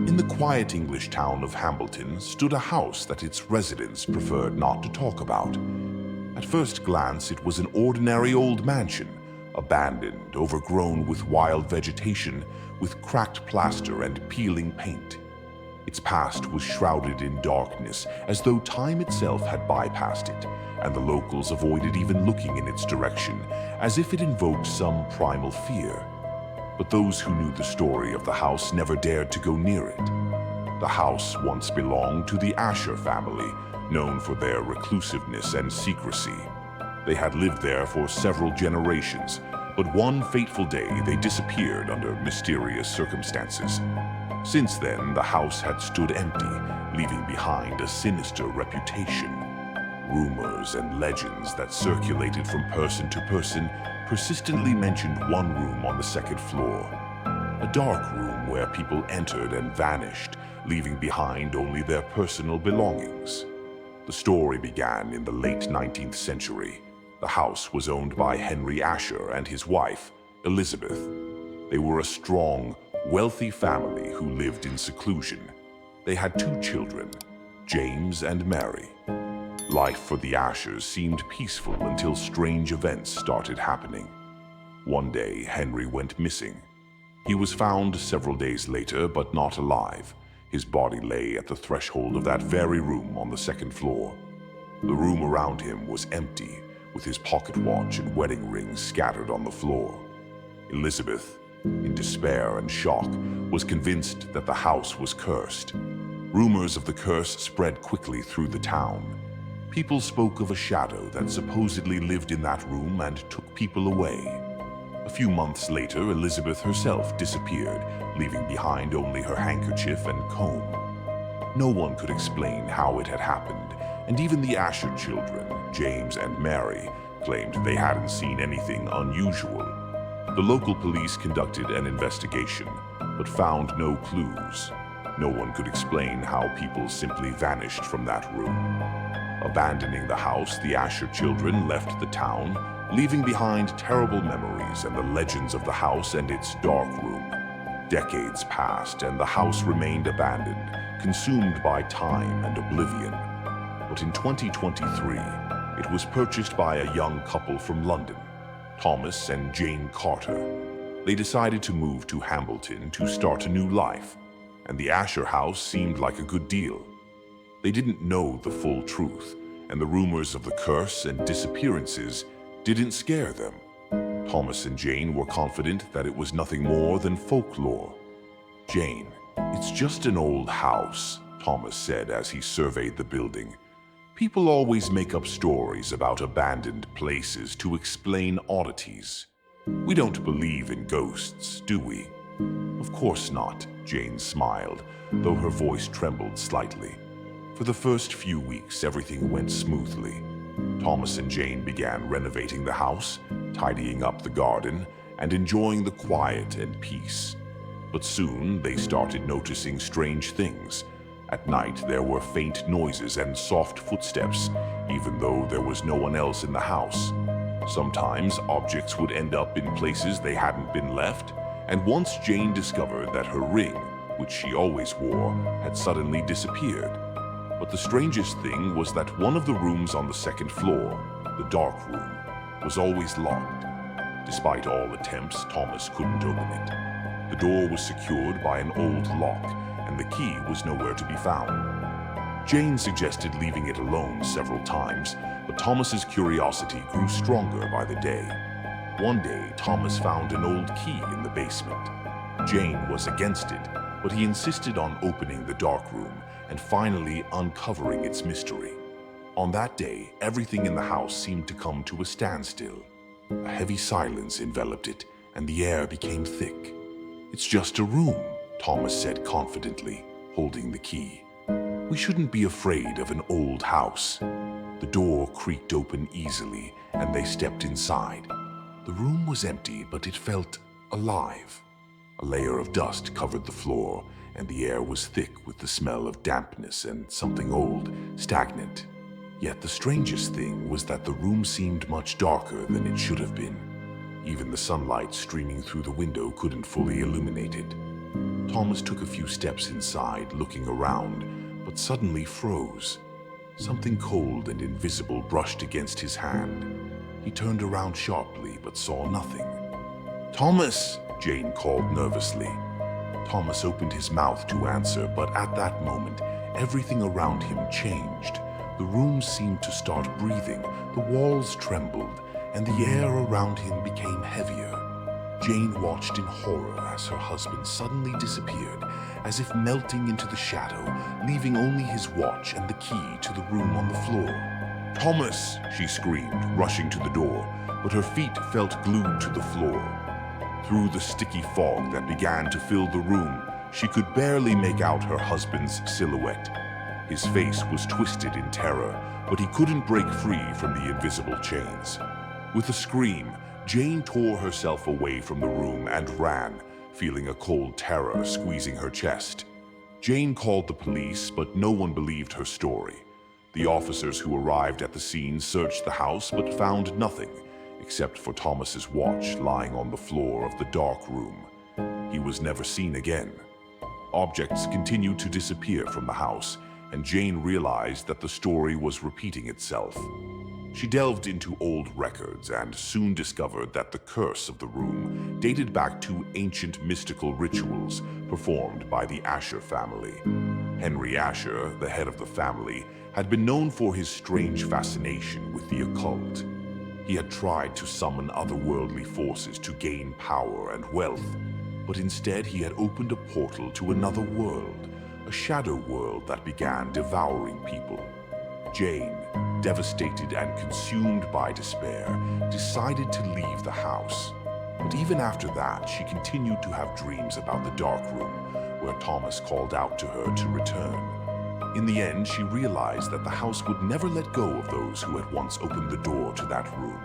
In the quiet English town of Hambleton stood a house that its residents preferred not to talk about. At first glance, it was an ordinary old mansion, abandoned, overgrown with wild vegetation, with cracked plaster and peeling paint. Its past was shrouded in darkness, as though time itself had bypassed it, and the locals avoided even looking in its direction, as if it invoked some primal fear. But those who knew the story of the house never dared to go near it. The house once belonged to the Asher family, known for their reclusiveness and secrecy. They had lived there for several generations, but one fateful day they disappeared under mysterious circumstances. Since then, the house had stood empty, leaving behind a sinister reputation. Rumors and legends that circulated from person to person persistently mentioned one room on the second floor. A dark room where people entered and vanished, leaving behind only their personal belongings. The story began in the late 19th century. The house was owned by Henry Asher and his wife, Elizabeth. They were a strong, wealthy family who lived in seclusion. They had 2 children, James and Mary. Life for the Ashers seemed peaceful until strange events started happening. One day, Henry went missing. He was found several days later, but not alive. His body lay at the threshold of that very room on the second floor. The room around him was empty, with his pocket watch and wedding ring scattered on the floor. Elizabeth, in despair and shock, was convinced that the house was cursed. Rumors of the curse spread quickly through the town. People spoke of a shadow that supposedly lived in that room and took people away. A few months later, Elizabeth herself disappeared, leaving behind only her handkerchief and comb. No one could explain how it had happened, and even the Asher children, James and Mary, claimed they hadn't seen anything unusual. The local police conducted an investigation, but found no clues. No one could explain how people simply vanished from that room. Abandoning the house, the Asher children left the town, leaving behind terrible memories and the legends of the house and its dark room. Decades passed, and the house remained abandoned, consumed by time and oblivion. But in 2023, it was purchased by a young couple from London, Thomas and Jane Carter. They decided to move to Hambleton to start a new life, and the Asher house seemed like a good deal. They didn't know the full truth, and the rumors of the curse and disappearances didn't scare them. Thomas and Jane were confident that it was nothing more than folklore. "Jane, it's just an old house," Thomas said as he surveyed the building. "People always make up stories about abandoned places to explain oddities. We don't believe in ghosts, do we?" "Of course not," Jane smiled, though her voice trembled slightly. For the first few weeks, everything went smoothly. Thomas and Jane began renovating the house, tidying up the garden, and enjoying the quiet and peace. But soon they started noticing strange things. At night, there were faint noises and soft footsteps, even though there was no one else in the house. Sometimes objects would end up in places they hadn't been left, and once Jane discovered that her ring, which she always wore, had suddenly disappeared. But the strangest thing was that one of the rooms on the second floor, the dark room, was always locked. Despite all attempts, Thomas couldn't open it. The door was secured by an old lock, and the key was nowhere to be found. Jane suggested leaving it alone several times, but Thomas's curiosity grew stronger by the day. One day, Thomas found an old key in the basement. Jane was against it, but he insisted on opening the dark room and finally uncovering its mystery. On that day, everything in the house seemed to come to a standstill. A heavy silence enveloped it, and the air became thick. "It's just a room," Thomas said confidently, holding the key. "We shouldn't be afraid of an old house." The door creaked open easily, and they stepped inside. The room was empty, but it felt alive. A layer of dust covered the floor, and the air was thick with the smell of dampness and something old, stagnant. Yet the strangest thing was that the room seemed much darker than it should have been. Even the sunlight streaming through the window couldn't fully illuminate it. Thomas took a few steps inside, looking around, but suddenly froze. Something cold and invisible brushed against his hand. He turned around sharply, but saw nothing. "Thomas!" Jane called nervously. Thomas opened his mouth to answer, but at that moment, everything around him changed. The room seemed to start breathing, the walls trembled, and the air around him became heavier. Jane watched in horror as her husband suddenly disappeared, as if melting into the shadow, leaving only his watch and the key to the room on the floor. "Thomas!" she screamed, rushing to the door, but her feet felt glued to the floor. Through the sticky fog that began to fill the room, she could barely make out her husband's silhouette. His face was twisted in terror, but he couldn't break free from the invisible chains. With a scream, Jane tore herself away from the room and ran, feeling a cold terror squeezing her chest. Jane called the police, but no one believed her story. The officers who arrived at the scene searched the house but found nothing, except for Thomas's watch lying on the floor of the dark room. He was never seen again. Objects continued to disappear from the house, and Jane realized that the story was repeating itself. She delved into old records and soon discovered that the curse of the room dated back to ancient mystical rituals performed by the Asher family. Henry Asher, the head of the family, had been known for his strange fascination with the occult. He had tried to summon otherworldly forces to gain power and wealth, but instead he had opened a portal to another world, a shadow world that began devouring people. Jane, devastated and consumed by despair, decided to leave the house. But even after that, she continued to have dreams about the dark room, where Thomas called out to her to return. In the end, she realized that the house would never let go of those who had once opened the door to that room.